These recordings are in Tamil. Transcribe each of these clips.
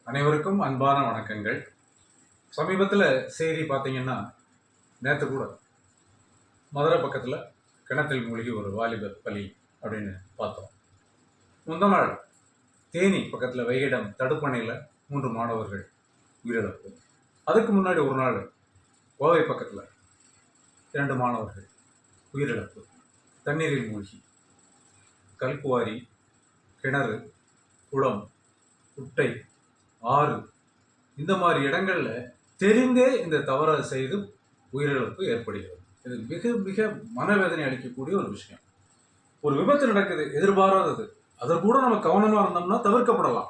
அனைவருக்கும் அன்பான வணக்கங்கள். சமீபத்தில் செய்தி பார்த்தீங்கன்னா, நேற்று கூட மதுரை பக்கத்தில் கிணற்றில் மூழ்கி ஒரு வாலிபர் பலி அப்படின்னு பார்த்தோம். முந்த நாள் தேனி பக்கத்தில் வைகைடம் தடுப்பணையில் 3 மாணவர்கள் உயிரிழப்பு. அதுக்கு முன்னாடி ஒரு நாள் கோவை பக்கத்தில் 2 மாணவர்கள் உயிரிழப்பு. தண்ணீரில் மூழ்கி கல்குவாரி, கிணறு, குளம், குட்டை, ஆறு இந்த மாதிரி இடங்கள்ல தெரிந்தே இந்த தவறை செய்து உயிரிழப்பு ஏற்படுகிறது. இது மிக மிக மனவேதனை அளிக்கக்கூடிய ஒரு விஷயம். ஒரு விபத்து நடக்குது, எதிர்பாராதது, அதை கூட நம்ம கவனமா இருந்தோம்னா தவிர்க்கப்படலாம்.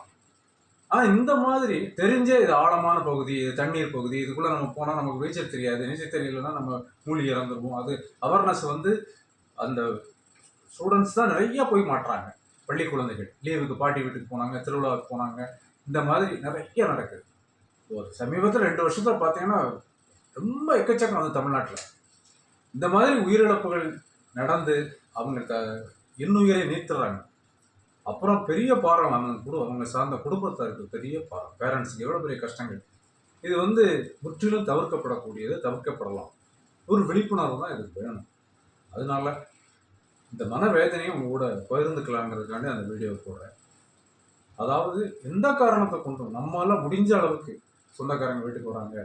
ஆனா இந்த மாதிரி தெரிஞ்சே இது ஆழமான பகுதி, இது தண்ணீர் பகுதி, இதுக்குள்ள நம்ம போனா நமக்கு நீச்சல் தெரியாது, நீச்சல் தெரியலன்னா நம்ம மூழ்கி இறந்துருவோம். அது அவேர்னஸ் அந்த ஸ்டூடெண்ட்ஸ் தான் நிறைய போய் மாட்டுறாங்க. பள்ளி குழந்தைகள் லீவுக்கு பாட்டி வீட்டுக்கு போனாங்க, திருவிழாவுக்கு போனாங்க, இந்த மாதிரி நிறைய நடக்குது. ஒரு சமீபத்தில் 2 வருஷத்துல பார்த்தீங்கன்னா ரொம்ப எக்கச்சக்கம் வந்து தமிழ்நாட்டில் இந்த மாதிரி உயிரிழப்புகள் நடந்து அவங்க இன்னுயிரை நீத்துறாங்க. அப்புறம் பெரிய பாரம் அவங்க சார்ந்த குடும்பத்தாருக்கு பெரிய பாரம், பேரண்ட்ஸுக்கு எவ்வளோ பெரிய கஷ்டங்கள். இது முற்றிலும் தவிர்க்கப்படக்கூடியது, தவிர்க்கப்படலாம். ஒரு விழிப்புணர்வு தான் இதுக்கு வேணும். அதனால இந்த மனவேதனையும் உங்க கூட பகிர்ந்துக்கலாங்கிறதுக்காண்டி அந்த வீடியோ போடுறேன். அதாவது எந்த காரணத்தை கொண்டும் நம்மளால முடிஞ்ச அளவுக்கு சொந்தக்காரங்க வீட்டுக்கு வராங்க,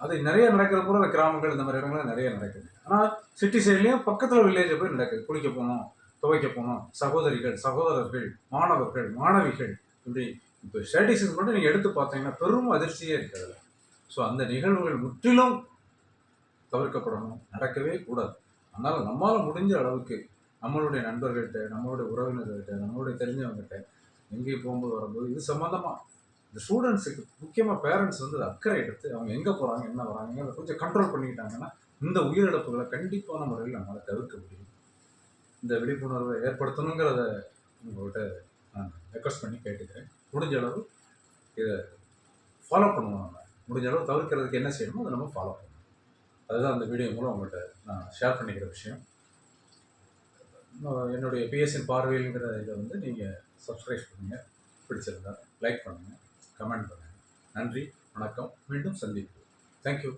அது நிறைய நடக்கிற கூட அந்த கிராமங்கள் இந்த மாதிரி இடங்கள்ல நிறைய நடக்குது. ஆனால் சிட்டி சைட்லேயும் பக்கத்தில் வில்லேஜை போய் நடக்குது. குளிக்க போனோம், துவைக்க போனோம், சகோதரிகள், சகோதரர்கள், மாணவர்கள், மாணவிகள், இப்படி இப்போ ஸ்டேட்டிஸ்டிக்ஸ் மட்டும் நீங்கள் எடுத்து பார்த்தீங்கன்னா பெரும் அதிர்ச்சியே இருக்கிறது. ஸோ அந்த நிகழ்வுகள் முற்றிலும் தவிர்க்கப்படணும், நடக்கவே கூடாது. அதனால் நம்மளால் முடிஞ்ச அளவுக்கு நம்மளுடைய நண்பர்கள்கிட்ட, நம்மளுடைய உறவினர்கள்கிட்ட, நம்மளுடைய தெரிஞ்சவங்ககிட்ட எங்கேயும் போகும்போது வரும்போது இது சம்மந்தமாக இந்த ஸ்டூடெண்ட்ஸுக்கு முக்கியமாக பேரண்ட்ஸ் அக்கறை எடுத்து அவங்க எங்கே போகிறாங்க, என்ன வராங்க, அதை கொஞ்சம் கண்ட்ரோல் பண்ணிக்கிட்டாங்கன்னா இந்த உயிரிழப்புகளை கண்டிப்பான முறையில் நம்மளால் தவிர்க்க முடியும். இந்த விழிப்புணர்வை ஏற்படுத்தணுங்கிறத உங்கள்கிட்ட நான் ரெக்வஸ்ட் பண்ணி கேட்டுக்கிறேன். முடிஞ்ச அளவு இதை ஃபாலோ பண்ணுவோம். நம்ம முடிஞ்ச அளவு தவிர்க்கிறதுக்கு என்ன செய்யணுமோ அதை நம்ம ஃபாலோ பண்ணணும். அதுதான் அந்த வீடியோ மூலம் உங்கள்கிட்ட நான் ஷேர் பண்ணிக்கிற விஷயம். என்னுடைய பிஎஸ்என் பார்வையில்ங்கிற இதை நீங்கள் சப்ஸ்கிரைப் பண்ணுங்கள், பிடிச்சிருந்தா லைக் பண்ணுங்கள், கமெண்ட் பண்ணுங்கள். நன்றி, வணக்கம், மீண்டும் சந்திப்போம். தேங்க்யூ.